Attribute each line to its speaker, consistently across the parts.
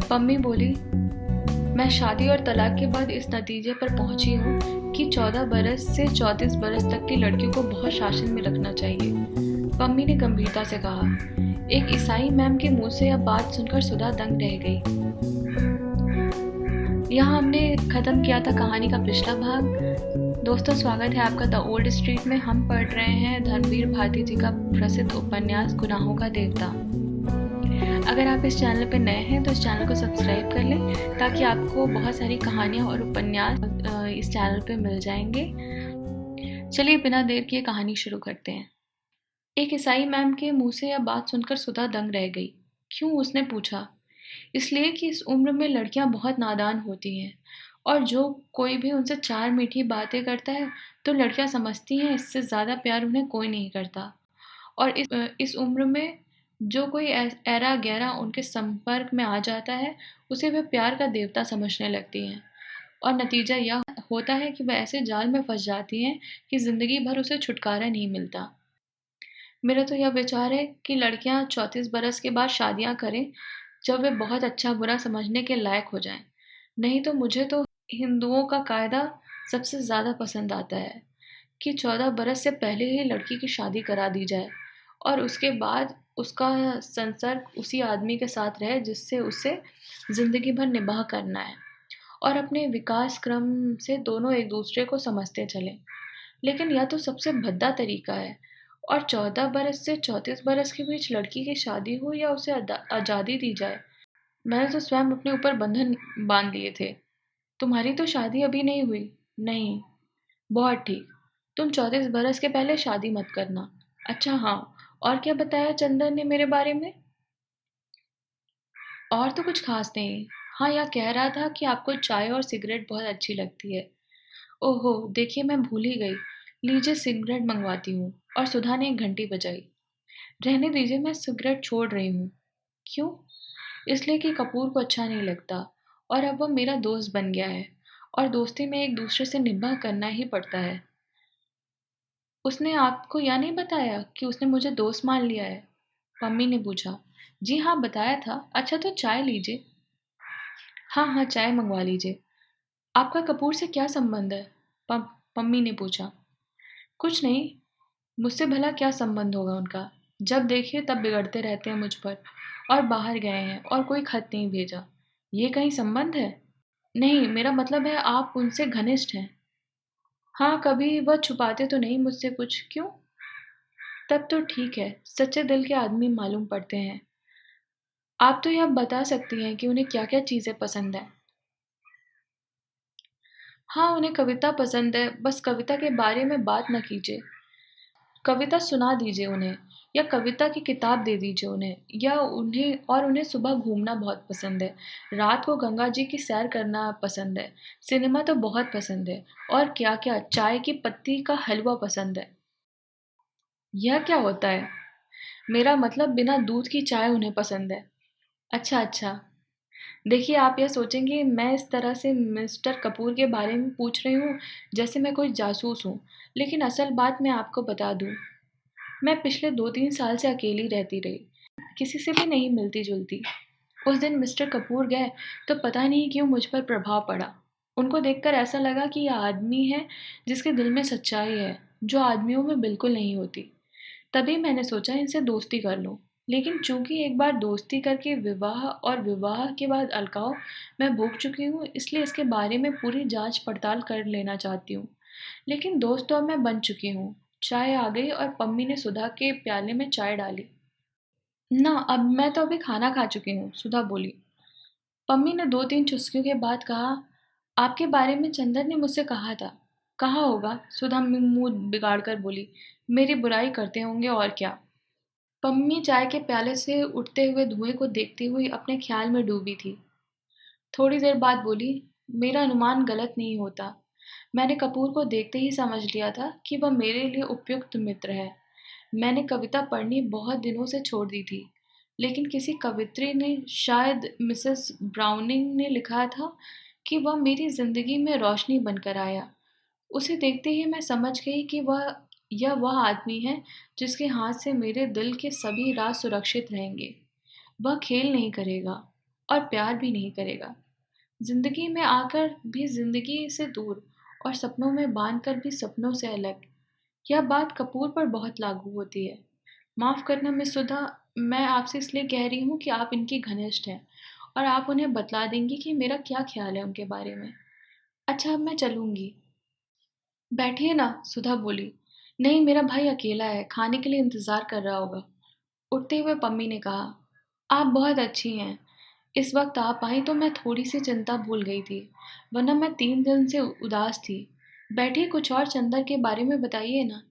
Speaker 1: पम्मी बोली, मैं शादी और तलाक के बाद इस नतीजे पर पहुंची हूँ कि 14 बरस से 34 बरस तक की लड़कियों को बहुत शासन में रखना चाहिए। पम्मी ने गंभीरता से कहा। एक ईसाई मैम के मुंह से यह बात सुनकर सुधा दंग रह गई। यहाँ हमने ख़त्म किया था कहानी का पिछला भाग। दोस्तों, स्वागत है आपका द ओल्ड स्ट्रीट में। हम पढ़ रहे हैं धर्मवीर भारती जी का प्रसिद्ध उपन्यास गुनाहों का देवता। अगर आप इस चैनल पर नए हैं तो इस चैनल को सब्सक्राइब कर लें ताकि आपको बहुत सारी कहानियाँ और उपन्यास इस चैनल पे मिल जाएंगे। चलिए बिना देर किए कहानी शुरू करते हैं। एक ईसाई मैम के मुंह से यह बात सुनकर सुधा दंग रह गई। क्यों, उसने पूछा। इसलिए कि इस उम्र में लड़कियां बहुत नादान होती हैं और जो कोई भी उनसे चार मीठी बातें करता है तो लड़कियां समझती हैं इससे ज़्यादा प्यार उन्हें कोई नहीं करता। और इस उम्र में जो कोई ऐरा गहरा उनके संपर्क में आ जाता है उसे वे प्यार का देवता समझने लगती हैं। और नतीजा यह होता है कि वह ऐसे जाल में फंस जाती हैं कि ज़िंदगी भर उसे छुटकारा नहीं मिलता। मेरा तो यह विचार है कि लड़कियां 34 बरस के बाद शादियां करें जब वे बहुत अच्छा बुरा समझने के लायक हो जाएं। नहीं तो मुझे तो हिंदुओं का कायदा सबसे ज़्यादा पसंद आता है कि 14 बरस से पहले ही लड़की की शादी करा दी जाए और उसके बाद उसका संसर्ग उसी आदमी के साथ रहे जिससे उसे ज़िंदगी भर निबाह करना है और अपने विकास क्रम से दोनों एक दूसरे को समझते चलें। लेकिन यह तो सबसे भद्दा तरीका है। और 14 बरस से 34 बरस के बीच लड़की की शादी हो या उसे आज़ादी दी जाए, मैंने तो स्वयं अपने ऊपर बंधन बांध लिए थे। तुम्हारी तो शादी अभी नहीं हुई। नहीं। बहुत ठीक। तुम 34 बरस के पहले शादी मत करना। अच्छा हाँ, और क्या बताया चंदन ने मेरे बारे में? और तो कुछ खास नहीं। हाँ, यह कह रहा था कि आपको चाय और सिगरेट बहुत अच्छी लगती है। ओहो, देखिए मैं भूल ही गई। लीजिए सिगरेट मंगवाती हूँ। और सुधा ने एक घंटी बजाई। रहने दीजिए, मैं सिगरेट छोड़ रही हूँ। क्यों? इसलिए कि कपूर को अच्छा नहीं लगता और अब वह मेरा दोस्त बन गया है और दोस्ती में एक दूसरे से निभाह करना ही पड़ता है। उसने आपको यह नहीं बताया कि उसने मुझे दोस्त मान लिया है? मम्मी ने पूछा। जी हाँ, बताया था। अच्छा तो चाय लीजिए। हाँ हाँ, चाय मंगवा लीजिए। आपका कपूर से क्या संबंध है? मम्मी ने पूछा। कुछ नहीं। मुझसे भला क्या संबंध होगा उनका? जब देखिए तब बिगड़ते रहते हैं मुझ पर और बाहर गए हैं और कोई खत नहीं भेजा। ये कहीं संबंध है? नहीं, मेरा मतलब है आप उनसे घनिष्ठ हैं। हाँ, कभी वह छुपाते तो नहीं मुझसे कुछ। क्यों? तब तो ठीक है, सच्चे दिल के आदमी मालूम पड़ते हैं। आप तो यह बता सकती हैं कि उन्हें क्या क्या चीज़ें पसंद है। हाँ, उन्हें कविता पसंद है, बस कविता के बारे में बात न कीजिए। कविता सुना दीजिए उन्हें या कविता की किताब दे दीजिए उन्हें या उन्हें सुबह घूमना बहुत पसंद है। रात को गंगा जी की सैर करना पसंद है। सिनेमा तो बहुत पसंद है। और क्या क्या, चाय की पत्ती का हलवा पसंद है। यह क्या होता है? मेरा मतलब बिना दूध की चाय उन्हें पसंद है। अच्छा अच्छा। देखिए, आप यह सोचेंगे मैं इस तरह से मिस्टर कपूर के बारे में पूछ रही हूँ जैसे मैं कोई जासूस हूँ। लेकिन असल बात मैं आपको बता दूँ, मैं पिछले 2-3 साल से अकेली रहती रही, किसी से भी नहीं मिलती-जुलती। उस दिन मिस्टर कपूर गए तो पता नहीं क्यों मुझ पर प्रभाव पड़ा। उनको देखकर ऐसा लगा कि यह आदमी है जिसके दिल में सच्चाई है, जो आदमियों में बिल्कुल नहीं होती। तभी मैंने सोचा इनसे दोस्ती कर लूं। लेकिन चूंकि एक बार दोस्ती करके विवाह और विवाह के बाद अलगाव मैं भोग चुकी हूँ, इसलिए इसके बारे में पूरी जांच पड़ताल कर लेना चाहती हूँ। लेकिन दोस्त तो अब मैं बन चुकी हूँ। चाय आ गई और पम्मी ने सुधा के प्याले में चाय डाली। ना, अब मैं तो अभी खाना खा चुकी हूँ, सुधा बोली। पम्मी ने 2-3 चुस्कियों के बाद कहा, आपके बारे में चंदन ने मुझसे कहा था। कहा होगा, सुधा मुंह बिगाड़ कर बोली। मेरी बुराई करते होंगे और क्या। पम्मी चाय के प्याले से उठते हुए धुएं को देखती हुई अपने ख्याल में डूबी थी। थोड़ी देर बाद बोली, मेरा अनुमान गलत नहीं होता। मैंने कपूर को देखते ही समझ लिया था कि वह मेरे लिए उपयुक्त मित्र है। मैंने कविता पढ़नी बहुत दिनों से छोड़ दी थी, लेकिन किसी कवित्री ने, शायद मिसेस ब्राउनिंग ने लिखा था कि वह मेरी जिंदगी में रोशनी बनकर आया। उसे देखते ही मैं समझ गई कि वह आदमी है जिसके हाथ से मेरे दिल के सभी राज सुरक्षित रहेंगे। वह खेल नहीं करेगा। और प्यार भी नहीं करेगा। जिंदगी में आकर भी जिंदगी से दूर और सपनों में बांध कर भी सपनों से अलग। यह बात कपूर पर बहुत लागू होती है। माफ़ करना मिस सुधा, मैं आपसे इसलिए कह रही हूँ कि आप इनकी घनिष्ठ हैं और आप उन्हें बतला देंगी कि मेरा क्या ख्याल है उनके बारे में। अच्छा, अब मैं चलूँगी। बैठिए ना, सुधा बोली। नहीं, मेरा भाई अकेला है, खाने के लिए इंतज़ार कर रहा होगा। उठते हुए पम्मी ने कहा, आप बहुत अच्छी हैं। इस वक्त आप आई तो मैं थोड़ी सी चिंता भूल गई थी, वरना मैं 3 दिन से उदास थी। बैठिए, कुछ और चंदर के बारे में बताइए ना।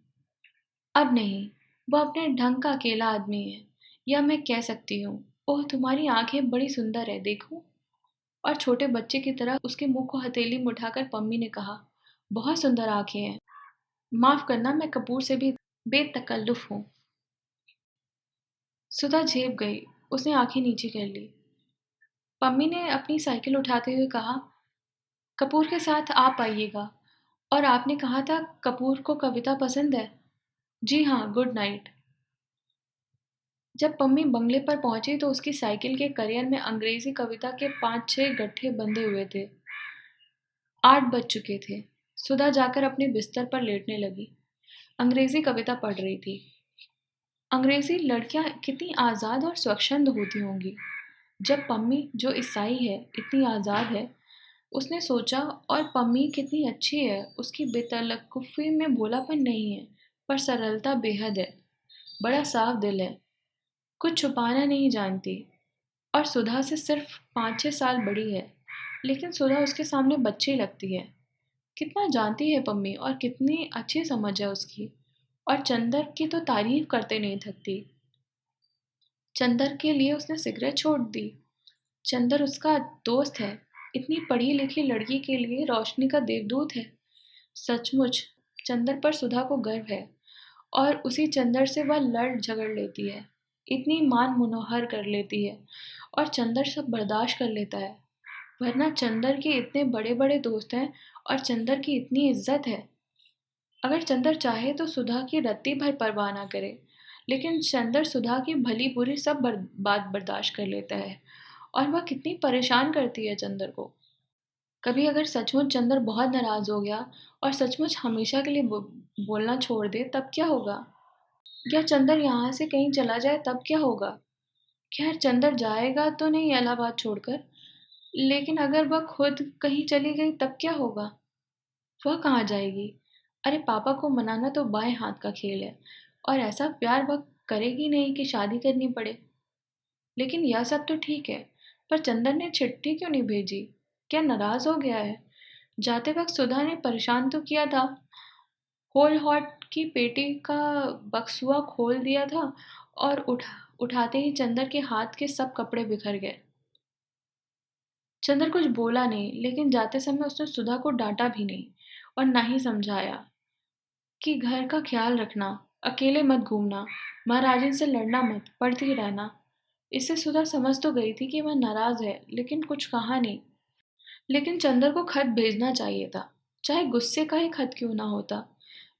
Speaker 1: अब नहीं, वो अपने ढंग का अकेला आदमी है, या मैं कह सकती हूँ, ओह तुम्हारी आंखें बड़ी सुंदर है, देखो। और छोटे बच्चे की तरह उसके मुंह को हथेली में उठाकर पम्मी ने कहा, बहुत सुंदर आंखें हैं। माफ करना, मैं कपूर से भी बेतकल्लुफ हूँ। सुधा झेप गई, उसने आंखें नीचे कर ली। पम्मी ने अपनी साइकिल उठाते हुए कहा, कपूर के साथ आप आइएगा। और आपने कहा था कपूर को कविता पसंद है। जी हाँ, गुड नाइट। जब पम्मी बंगले पर पहुंची तो उसकी साइकिल के करियर में अंग्रेजी कविता के 5-6 गट्ठे बंधे हुए थे। 8 बज चुके थे। सुधा जाकर अपने बिस्तर पर लेटने लगी। अंग्रेजी कविता पढ़ रही थी। अंग्रेजी लड़कियां कितनी आज़ाद और स्वच्छंद होती होंगी। जब पम्मी, जो ईसाई है, इतनी आज़ाद है, उसने सोचा, और पम्मी कितनी अच्छी है, उसकी बेतलकुफ़ी में भोलापन नहीं है, पर सरलता बेहद है। बड़ा साफ दिल है, कुछ छुपाना नहीं जानती। और सुधा से सिर्फ 5-6 साल बड़ी है, लेकिन सुधा उसके सामने बच्ची लगती है। कितना जानती है पम्मी, और कितनी अच्छी समझ है उसकी। और चंदर की तो तारीफ करते नहीं थकती। चंदर के लिए उसने सिगरेट छोड़ दी। चंदर उसका दोस्त है। इतनी पढ़ी लिखी लड़की के लिए रोशनी का देवदूत है। सचमुच चंदर पर सुधा को गर्व है, और उसी चंदर से वह लड़ झगड़ लेती है, इतनी मान मनोहर कर लेती है, और चंदर सब बर्दाश्त कर लेता है। वरना चंदर के इतने बड़े बड़े दोस्त हैं, और चंदर की इतनी इज्जत है। अगर चंदर चाहे तो सुधा की रत्ती भर परवाह ना करे, लेकिन चंदर सुधा की भली बुरी सब बात बर्दाश्त कर लेता है। और वह कितनी परेशान करती है चंदर को। कभी अगर सचमुच चंदर बहुत नाराज हो गया और सचमुच हमेशा के लिए बोलना छोड़ दे, तब क्या होगा? या चंदर यहाँ से कहीं चला जाए, तब क्या होगा? खैर, चंदर जाएगा तो नहीं इलाहाबाद छोड़कर, लेकिन अगर वह खुद कहीं चली गई, तब क्या होगा? वह कहाँ जाएगी? अरे, पापा को मनाना तो बाएं हाथ का खेल है, और ऐसा प्यार वह करेगी नहीं कि शादी करनी पड़े। लेकिन यह सब तो ठीक है, पर चंदन ने चिट्ठी क्यों नहीं भेजी? क्या नाराज हो गया है? जाते वक्त सुधा ने परेशान तो किया था। होल हॉट की पेटी का बक्सुआ खोल दिया था, और उठाते ही चंदर के हाथ के सब कपड़े बिखर गए। चंदर कुछ बोला नहीं, लेकिन जाते समय उसने सुधा को डांटा भी नहीं, और ना ही समझाया कि घर का ख्याल रखना, अकेले मत घूमना, महाराजन से लड़ना मत, पढ़ती रहना। इससे सुधा समझ तो गई थी कि वह नाराज है, लेकिन कुछ कहा नहीं। लेकिन चंदर को खत भेजना चाहिए था, चाहे गुस्से का ही खत क्यों ना होता।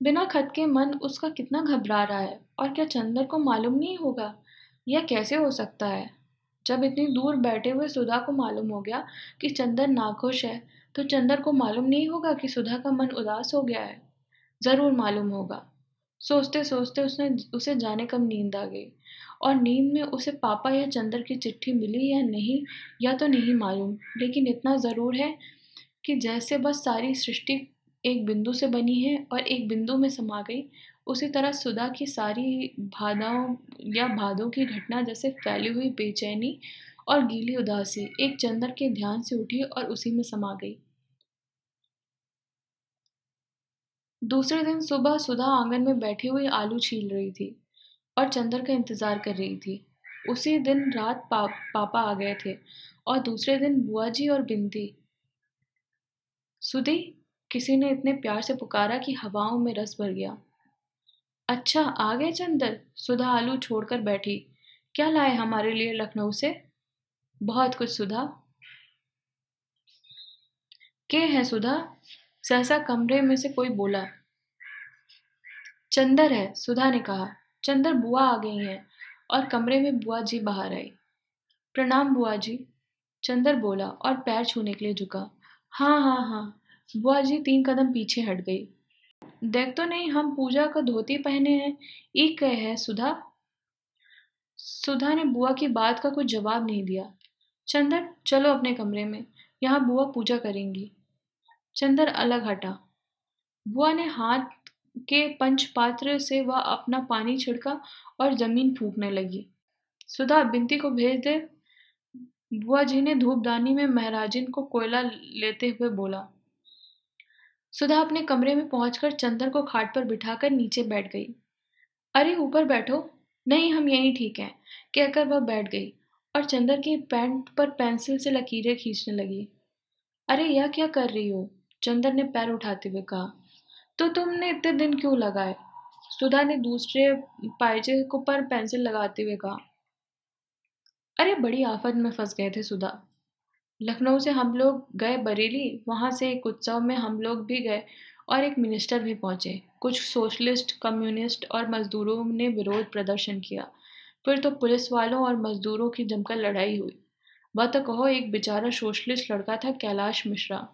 Speaker 1: बिना खत के मन उसका कितना घबरा रहा है, और क्या चंदर को मालूम नहीं होगा? यह कैसे हो सकता है? जब इतनी दूर बैठे हुए सुधा को मालूम हो गया कि चंदर नाखुश है, तो चंदर को मालूम नहीं होगा कि सुधा का मन उदास हो गया है? जरूर मालूम होगा। सोचते सोचते उसने उसे जाने कब नींद आ गई। और नींद में उसे पापा या चंदर की चिट्ठी मिली या नहीं, या तो नहीं मालूम, लेकिन इतना जरूर है कि जैसे बस सारी सृष्टि एक बिंदु से बनी है और एक बिंदु में समा गई, उसी तरह सुधा की सारी बाधाओं या भादों की घटना जैसे फैली हुई बेचैनी और गीली उदासी एक चंदर के ध्यान से उठी और उसी में समा गई। दूसरे दिन सुबह सुधा आंगन में बैठी हुई आलू छील रही थी और चंदर का इंतजार कर रही थी। उसी दिन रात पापा आ गए थे, और दूसरे दिन बुआ जी और बिंदी। सुधी, किसी ने इतने प्यार से पुकारा कि हवाओं में रस भर गया। अच्छा, आ गए चंदर? सुधा आलू छोड़कर बैठी। क्या लाए हमारे लिए लखनऊ से? बहुत कुछ सुधा। के है सुधा? सहसा कमरे में से कोई बोला। चंदर है, सुधा ने कहा। चंदर, बुआ आ गई हैं। और कमरे में बुआ जी बाहर आई। प्रणाम बुआ जी। चंदर बोला और पैर छूने के लिए झुका। हाँ हाँ हाँ। बुआ जी 3 कदम पीछे हट गई। देख तो नहीं, हम पूजा का धोती पहने हैं। ई कहे है सुधा। सुधा ने बुआ की बात का कुछ जवाब नहीं दिया। चंदर चलो अपने कमरे में, यहाँ बुआ पूजा करेंगी। चंदर अलग हटा। बुआ ने हाथ के पंचपात्र से वह अपना पानी छिड़का और जमीन फूकने लगी। सुधा बिनती को भेज दे। बुआ जी ने धूपदानी में महराजिन को कोयला लेते हुए बोला। सुधा अपने कमरे में पहुंचकर चंदर को खाट पर बिठाकर नीचे बैठ गई। अरे ऊपर बैठो। नहीं, हम यहीं ठीक हैं, कहकर वह बैठ गई और चंदर की पैंट पर पेंसिल से लकीरें खींचने लगी। अरे यह क्या कर रही हो? चंदर ने पैर उठाते हुए कहा। तो तुमने इतने दिन क्यों लगाए? सुधा ने दूसरे पायजे को पर पेंसिल लगाते हुए कहा। अरे बड़ी आफत में फंस गए थे सुधा। लखनऊ से हम लोग गए बरेली, वहां से एक उत्सव में हम लोग भी गए और एक मिनिस्टर भी पहुंचे। कुछ सोशलिस्ट, कम्युनिस्ट और मजदूरों ने विरोध प्रदर्शन किया। फिर तो पुलिस वालों और मजदूरों की जमकर लड़ाई हुई। वह तो कहो, एक बेचारा सोशलिस्ट लड़का था, कैलाश मिश्रा।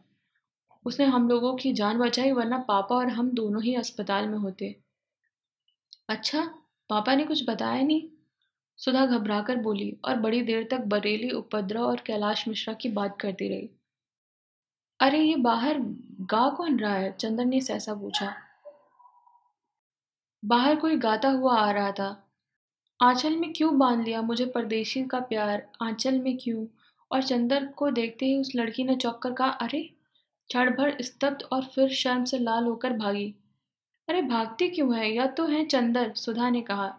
Speaker 1: उसने हम लोगों की जान बचाई, वरना पापा और हम दोनों ही अस्पताल में होते। अच्छा, पापा ने कुछ बताया नहीं? सुधा घबराकर बोली और बड़ी देर तक बरेली उपद्रव और कैलाश मिश्रा की बात करती रही। अरे ये बाहर गा कौन रहा है? चंदन ने सहसा पूछा। बाहर कोई गाता हुआ आ रहा था। आंचल में क्यों बांध लिया मुझे परदेशी का प्यार, आंचल में क्यों? और चंदन को देखते ही उस लड़की ने चौंक कर कहा, अरे! क्षण भर स्तब्ध और फिर शर्म से लाल होकर भागी। अरे भागती क्यों है? यह तो है चंदर, सुधा ने कहा।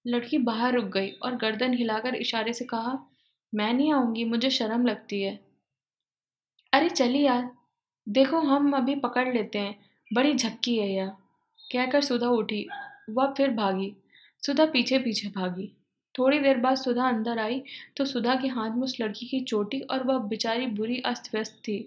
Speaker 1: लड़की बाहर रुक गई और गर्दन हिलाकर इशारे से कहा, मैं नहीं आऊंगी, मुझे शर्म लगती है। अरे चली यार, देखो हम अभी पकड़ लेते हैं, बड़ी झक्की है यह, कहकर सुधा उठी। वह फिर भागी। सुधा पीछे पीछे भागी। थोड़ी देर बाद सुधा अंदर आई तो सुधा के हाथ में उस लड़की की चोटी और वह बेचारी बुरी अस्त व्यस्त थी।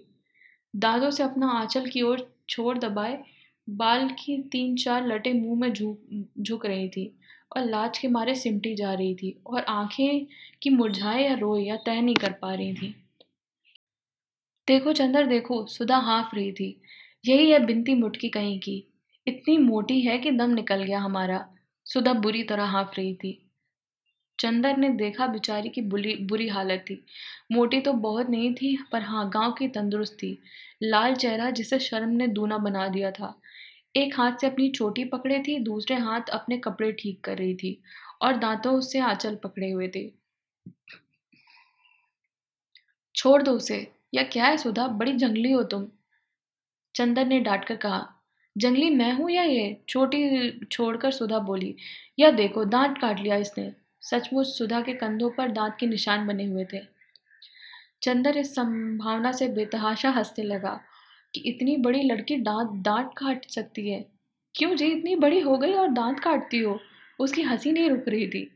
Speaker 1: दांतों से अपना आंचल की ओर छोर दबाए, बाल की 3-4 लटें मुंह में झुक झुक रही थी और लाज के मारे सिमटी जा रही थी और आंखें कि मुरझाए या रोए या तय नहीं कर पा रही थी। देखो चंदर देखो, सुधा हाँफ रही थी। यही है बिनती मुटकी कहीं की, इतनी मोटी है कि दम निकल गया हमारा। सुधा बुरी तरह हाँफ रही थी। चंदर ने देखा बेचारी की बुरी बुरी हालत थी। मोटी तो बहुत नहीं थी, पर हाँ गांव की तंदुरुस्त थी। लाल चेहरा जिसे शर्म ने दूना बना दिया था। एक हाथ से अपनी चोटी पकड़े थी, दूसरे हाथ अपने कपड़े ठीक कर रही थी और दांतों से आंचल पकड़े हुए थे। छोड़ दो उसे। या क्या है सुधा, बड़ी जंगली हो तुम। चंदन ने डांट कर कहा। जंगली मैं हूं या ये? छोटी छोड़कर सुधा बोली। यह देखो दांत काट लिया इसने। सचमुच सुधा के कंधों पर दांत के निशान बने हुए थे। चंदर इस संभावना से बेतहाशा हंसने लगा कि इतनी बड़ी लड़की दांत दांत काट सकती है। क्यों जी, इतनी बड़ी हो गई और दांत काटती हो? उसकी हंसी नहीं रुक रही थी।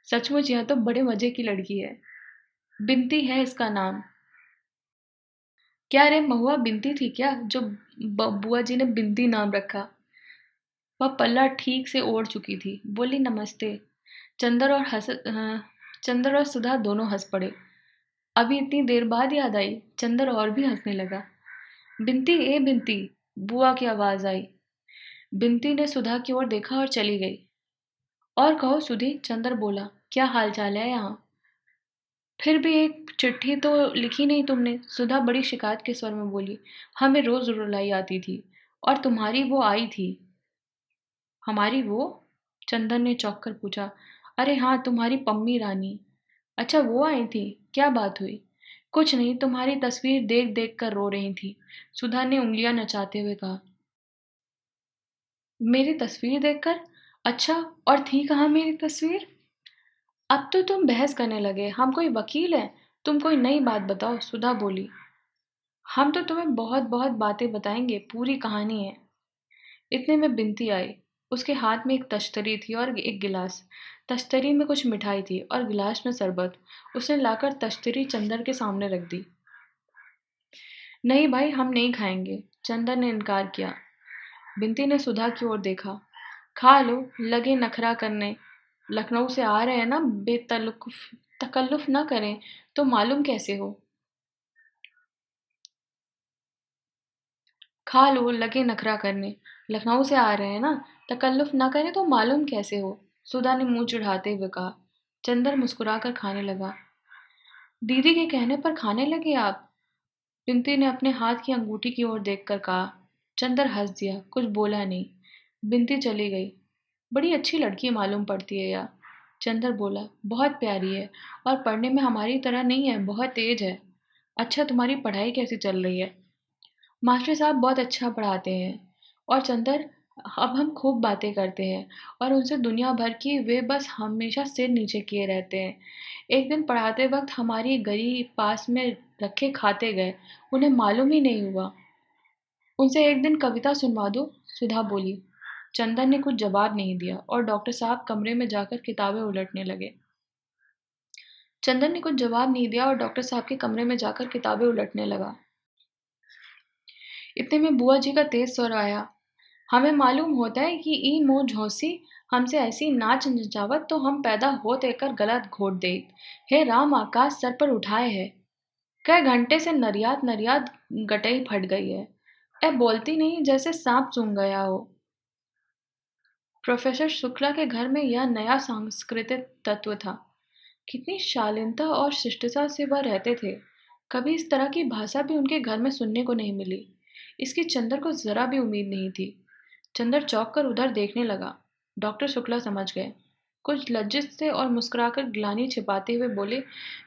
Speaker 1: सचमुच यह तो बड़े मजे की लड़की है। बिनती है इसका नाम। क्या रे महुआ, बिनती थी क्या जो बुआ जी ने बिनती नाम रखा? वह पल्ला ठीक से ओढ़ चुकी थी। बोली नमस्ते। चंदर और चंदर और सुधा दोनों हंस पड़े। अभी इतनी देर बाद याद आई। चंदर और भी हंसने लगा। बिनती, ए बिनती, बुआ की आवाज आई। बिनती ने सुधा की ओर देखा और चली गई। और कहो सुधी, चंदर बोला, क्या हाल चाल है यहाँ? फिर भी एक चिट्ठी तो लिखी नहीं तुमने? सुधा बड़ी शिकायत के स्वर में बोली। हमें रोज रुलाई आती थी और तुम्हारी वो आई थी। हमारी वो? चंदन ने चौंक कर पूछा। अरे हाँ, तुम्हारी पम्मी रानी। अच्छा वो आई थी, क्या बात हुई? कुछ नहीं, तुम्हारी तस्वीर देख देख कर रो रही थी। सुधा ने उंगलियां नचाते हुए कहा। मेरी तस्वीर देखकर? अच्छा, और थी कहाँ मेरी तस्वीर? अब तो तुम बहस करने लगे, हम कोई वकील हैं? तुम कोई नई बात बताओ, सुधा बोली। हम तो तुम्हें बहुत बहुत बातें बताएंगे, पूरी कहानी है। इतने में बिनती आई। उसके हाथ में एक तश्तरी थी और एक गिलास। तश्तरी में कुछ मिठाई थी और गिलास में शरबत। उसने लाकर तश्तरी चंदर के सामने रख दी। नहीं भाई, हम नहीं खाएंगे, चंदर ने इनकार किया। बिनती ने सुधा की ओर देखा। खा लो, लगे नखरा करने। लखनऊ से आ रहे हैं ना बेतलुक तकल्लुफ़ न करें तो मालूम कैसे हो? खा लो, लगे नखरा करने। लखनऊ से आ रहे हैं ना, तकल्लुफ़ न करें तो मालूम कैसे हो? सुधा ने मुँह चिढ़ाते हुए कहा। चंदर मुस्कुराकर खाने लगा। दीदी के कहने पर खाने लगे आप? बिन्ती ने अपने हाथ की अंगूठी की ओर देखकर कहा। चंदर हंस दिया, कुछ बोला नहीं। बिन्ती चली गई। बड़ी अच्छी लड़की मालूम पड़ती है यार। चंदर बोला, बहुत प्यारी है और पढ़ने में हमारी तरह नहीं है, बहुत तेज है। अच्छा, तुम्हारी पढ़ाई कैसी चल रही है? मास्टर साहब बहुत अच्छा पढ़ाते हैं। और चंदर, अब हम खूब बातें करते हैं और उनसे दुनिया भर की, वे बस हमेशा सिर नीचे किए रहते हैं। एक दिन पढ़ाते वक्त हमारी गरी पास में रखे खाते गए, उन्हें मालूम ही नहीं हुआ। उनसे एक दिन कविता सुनवा दो, सुधा बोली। चंदर ने कुछ जवाब नहीं दिया और डॉक्टर साहब कमरे में जाकर किताबें उलटने लगे। चंदन ने कुछ जवाब नहीं दिया और डॉक्टर साहब के कमरे में जाकर किताबें उलटने लगा। इतने में बुआ जी का तेज स्वर आया। हमें मालूम होता है कि ई मोह झोंसी हमसे ऐसी नाच नचावत तो हम पैदा होत एकर गलत घोट देत। हे राम, आकाश सर पर उठाए है। कई घंटे से नरियात नरियात गटई फट गई है। ए बोलती नहीं, जैसे सांप सूंघ गया हो। प्रोफेसर शुक्ला के घर में यह नया सांस्कृतिक तत्व था। कितनी शालीनता और शिष्टता से वह रहते थे। कभी इस तरह की भाषा भी उनके घर में सुनने को नहीं मिली। इसकी चंदर को जरा भी उम्मीद नहीं थी। चंदर चौंक कर उधर देखने लगा। डॉक्टर शुक्ला समझ गए। कुछ लज्जित से और मुस्कुराकर ग्लानि छिपाते हुए बोले,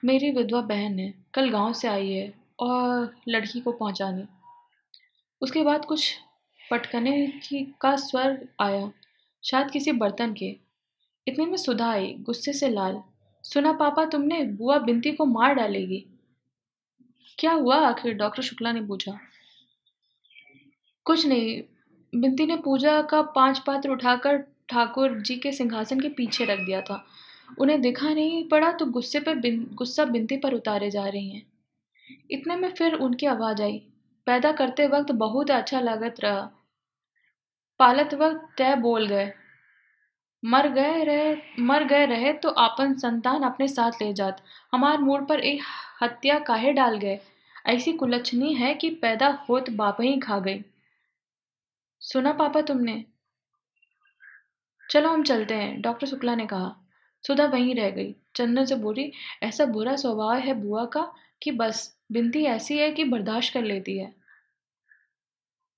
Speaker 1: मेरी विधवा बहन है, कल गांव से आई है और लड़की को पहुंचाने। उसके बाद कुछ पटकने की का स्वर आया, शायद किसी बर्तन के। इतने में सुधा आई, गुस्से से लाल। सुना पापा तुमने? बुआ बिन्ती को मार डालेगी। क्या हुआ आखिर? डॉक्टर शुक्ला ने पूछा। कुछ नहीं। बिन्ती ने पूजा का 5 पात्र उठाकर ठाकुर जी के सिंहासन के पीछे रख दिया था। उन्हें दिखा नहीं पड़ा तो गुस्सा बिन्ती पर उतारे जा रही हैं। इतने में फिर उनकी आवाज आई। पैदा करते वक्त बहुत अच्छा लागत रहा, पालत वक्त तय बोल गए। मर गए रहे तो आपन संतान अपने साथ ले जात। हमार मूड पर एक हत्या काहे डाल गए? ऐसी कुलच्छनी है कि पैदा होत बाप ही खा गई। सुना पापा तुमने? चलो हम चलते हैं, डॉक्टर शुक्ला ने कहा। सुधा वहीं रह गई। चंदन से बोली, ऐसा बुरा स्वभाव है बुआ का कि बस बिनती ऐसी है कि बर्दाश्त कर लेती है।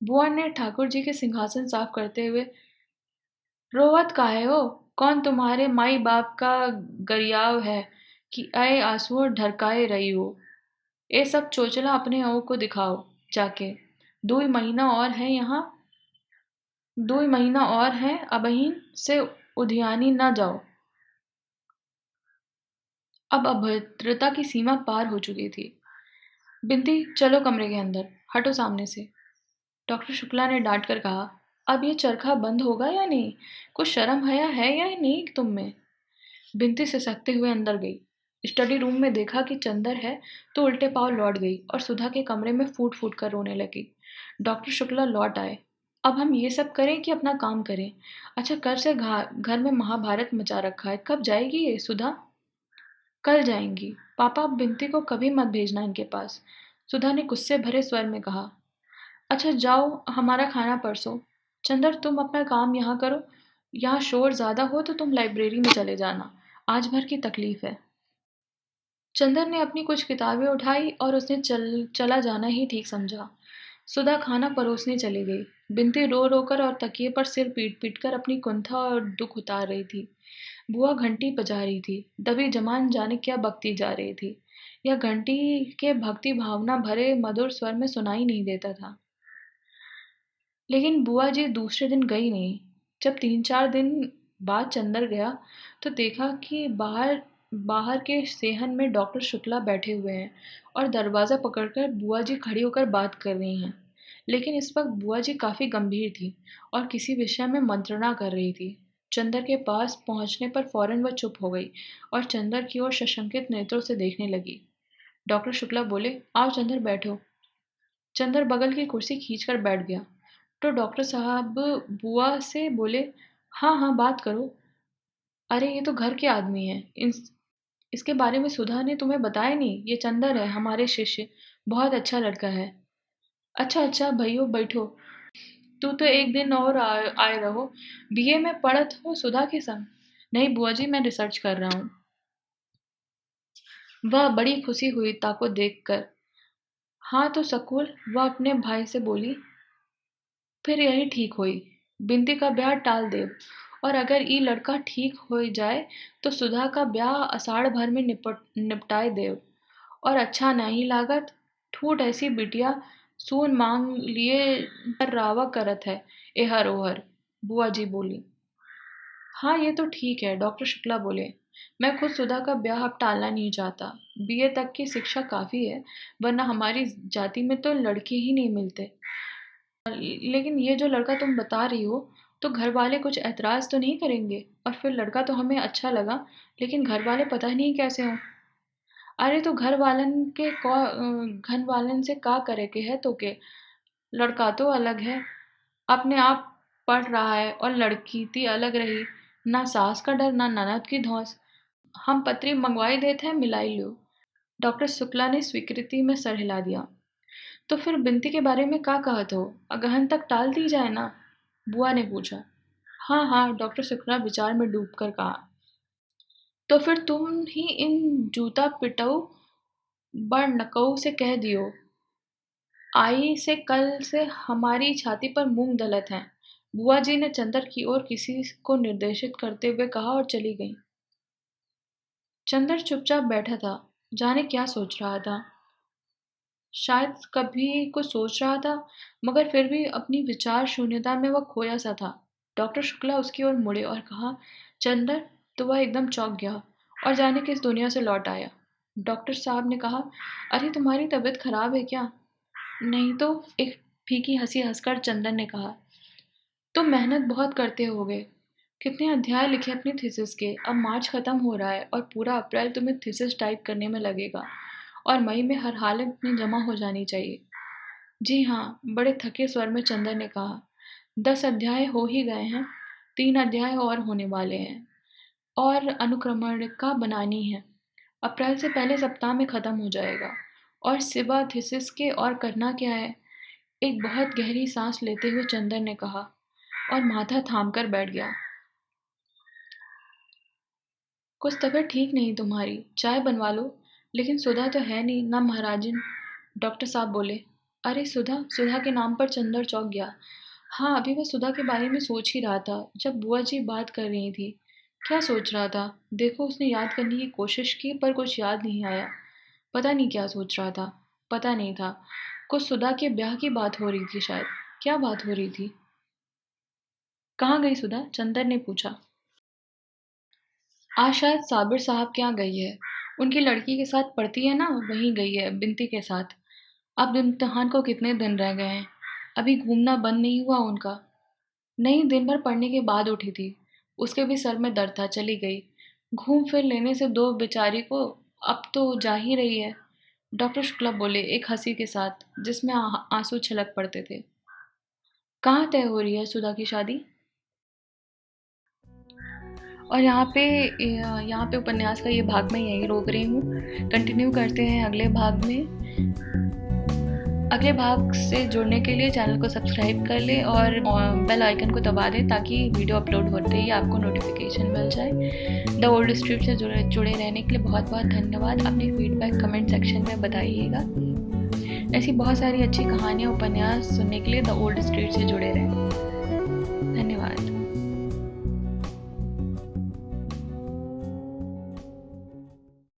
Speaker 1: बुआ ने ठाकुर जी के सिंहासन साफ करते हुए, रोवत काहे हो? कौन तुम्हारे माई बाप का गरियाव है कि आए आंसुओं ढरकाए रही हो? ये सब चोचला अपने ओं को दिखाओ जाके। 2 महीना और है यहाँ, 2 महीना और है, अबहिन से उधियानी न जाओ। अब अभद्रता की सीमा पार हो चुकी थी। बिन्ती, चलो कमरे के अंदर, हटो सामने से। डॉक्टर शुक्ला ने डांट कर कहा। अब ये चरखा बंद होगा या नहीं? कुछ शर्म हया है या नहीं तुम में? बिन्ती सिसकते हुए अंदर गई। स्टडी रूम में देखा कि चंदर है तो उल्टे पांव लौट गई और सुधा के कमरे में फूट फूट कर रोने लगी। डॉक्टर शुक्ला लौट आए। अब हम ये सब करें कि अपना काम करें? अच्छा, कर से घर में महाभारत मचा रखा है। कब जाएगी ये सुधा? कल जाएंगी। पापा, अब बिन्ती को कभी मत भेजना इनके पास, सुधा ने गुस्से भरे स्वर में कहा। अच्छा जाओ, हमारा खाना परसो। चंदर, तुम अपना काम यहाँ करो। यहाँ शोर ज्यादा हो तो तुम लाइब्रेरी में चले जाना, आज भर की तकलीफ है। चंदर ने अपनी कुछ किताबें उठाई और उसने चला जाना ही ठीक समझा। सुधा खाना परोसने चली गई। बिन्ती रो रो कर और तकिए पर सिर पीट पीट कर अपनी कुंठा और दुख उतार रही थी। बुआ घंटी बजा रही थी। दबी जमान जाने क्या बकती जा रही थी। यह घंटी के भक्ति भावना भरे मधुर स्वर में सुनाई नहीं देता था। लेकिन बुआ जी दूसरे दिन गई नहीं। जब 3-4 दिन बाद चंदर गया तो देखा कि बाहर बाहर के सेहन में डॉक्टर शुक्ला बैठे हुए हैं और दरवाज़ा पकड़कर बुआ जी खड़ी होकर बात कर रही हैं। लेकिन इस वक्त बुआ जी काफ़ी गंभीर थी और किसी विषय में मंत्रणा कर रही थी। चंदर के पास पहुंचने पर फौरन वह चुप हो गई और चंदर की ओर सशंकित नेत्रों से देखने लगी। डॉक्टर शुक्ला बोले, आओ चंदर बैठो। चंदर बगल की कुर्सी खींचकर बैठ गया। तो डॉक्टर साहब बुआ से बोले, हाँ हाँ बात करो। अरे ये तो घर के आदमी हैं, इसके बारे में सुधा ने तुम्हें बताया नहीं? ये चंदर है, हमारे शिष्य, बहुत अच्छा लड़का है। अच्छा अच्छा भैयो बैठो, तू तो एक दिन और आए रहो। बीए में पढ़त हो सुधा के संग? नहीं बुआ जी, मैं रिसर्च कर रहा हूँ। वह बड़ी खुशी हुई ताको देखकर। हाँ तो सकूल, वह अपने भाई से बोली। फिर यही ठीक होई, बिंदी का ब्याह टाल देव, और अगर ई लड़का ठीक हो जाए तो सुधा का ब्याह अषाढ़ भर में निपटाए देव। और अच्छा नहीं लागत, ठूठ ऐसी बिटिया सून मांग लिए पर रावा करत है, एहर ओहर। बुआ जी बोली। हाँ ये तो ठीक है, डॉक्टर शुक्ला बोले। मैं खुद सुधा का ब्याह अब टालना नहीं चाहता। बीए तक की शिक्षा काफी है, वरना हमारी जाति में तो लड़के ही नहीं मिलते। लेकिन ये जो लड़का तुम बता रही हो, तो घर वाले कुछ ऐतराज तो नहीं करेंगे? और फिर लड़का तो हमें अच्छा लगा, लेकिन घर वाले पता नहीं कैसे हों। अरे तो घर वालन से का करे के है तो के? लड़का तो अलग है, अपने आप पढ़ रहा है, और लड़की थी अलग रही, ना सास का डर ना ननद की धौंस। हम पत्री मंगवाई देते हैं, मिलाई लो। डॉक्टर शुक्ला ने स्वीकृति में सर हिला दिया। तो फिर बिनती के बारे में का कहत हो? अगहन तक टाल दी जाए ना? बुआ ने पूछा। हाँ हाँ, डॉक्टर शुक्ला विचार में डूबकर कहा। तो फिर तुम ही इन जूता पिटऊ बड़ नकऊ से कह दियो, आई से कल से हमारी छाती पर मूंग दलत हैं। बुआ जी ने चंदर की ओर किसी को निर्देशित करते हुए कहा और चली गई। चंदर चुपचाप बैठा था, जाने क्या सोच रहा था। शायद कभी कुछ सोच रहा था, मगर फिर भी अपनी विचार शून्यता में वह खोया सा था। डॉक्टर शुक्ला उसकी ओर मुड़े और कहा, चंदर। तो वह एकदम चौंक गया और जाने किस दुनिया से लौट आया। डॉक्टर साहब ने कहा, अरे तुम्हारी तबीयत खराब है क्या? नहीं तो, एक फीकी हंसी हंसकर चंदन ने कहा। तुम मेहनत बहुत करते होगे। कितने अध्याय लिखे अपनी थीसिस के? अब मार्च खत्म हो रहा है और पूरा अप्रैल तुम्हें थीसिस टाइप करने में लगेगा, और मई में हर हालत में जमा हो जानी चाहिए। जी हाँ, बड़े थके स्वर में चंदन ने कहा। 10 अध्याय हो ही गए हैं, 3 अध्याय और होने वाले हैं, और अनुक्रमणिका बनानी है। अप्रैल से पहले सप्ताह में खत्म हो जाएगा। और सिवा थीसिस के और करना क्या है? एक बहुत गहरी सांस लेते हुए चंदन ने कहा, और माथा थामकर बैठ गया। कुछ तबीयत ठीक नहीं तुम्हारी, चाय बनवा लो। लेकिन सुधा तो है नहीं ना महाराजन, डॉक्टर साहब बोले। अरे सुधा, सुधा के नाम पर चंदर चौंक गया। हाँ, अभी मैं सुधा के बारे में सोच ही रहा था जब बुआ जी बात कर रही थी। क्या सोच रहा था? देखो, उसने याद करने की कोशिश की पर कुछ याद नहीं आया। पता नहीं क्या सोच रहा था। पता नहीं था। कुछ सुधा के ब्याह की बात हो रही थी शायद। क्या बात हो रही थी? कहाँ गई सुधा? चंदर ने पूछा। आज शायद साबिर साहब के यहाँ गई है। उनकी लड़की के साथ पढ़ती है ना, वहीं गई है, बिनती के साथ। अब इम्तिहान को कितने दिन रह गए हैं? अभी घूमना बंद नहीं हुआ उनका? नहीं, दिन भर पढ़ने के बाद उठी थी। उसके भी सर में दर्द था, चली गई। घूम फिर लेने से दो बेचारी को, अब तो जा ही रही है। डॉक्टर शुक्ला बोले एक हंसी के साथ, जिसमें आंसू छलक पड़ते थे। कहाँ तय हो रही है सुधा की शादी? और यहाँ पे उपन्यास का ये भाग मैं यहीं रोक रही हूँ। कंटिन्यू करते हैं अगले भाग में। अगले भाग से जुड़ने के लिए चैनल को सब्सक्राइब कर ले और बेल आइकन को दबा दें, ताकि वीडियो अपलोड होते ही आपको नोटिफिकेशन मिल जाए। द ओल्ड स्ट्रीट से जुड़े रहने के लिए बहुत बहुत धन्यवाद। अपने फीडबैक कमेंट सेक्शन में बताइएगा। ऐसी बहुत सारी अच्छी कहानियाँ, उपन्यास सुनने के लिए द ओल्ड स्ट्रीट से जुड़े रहें। धन्यवाद।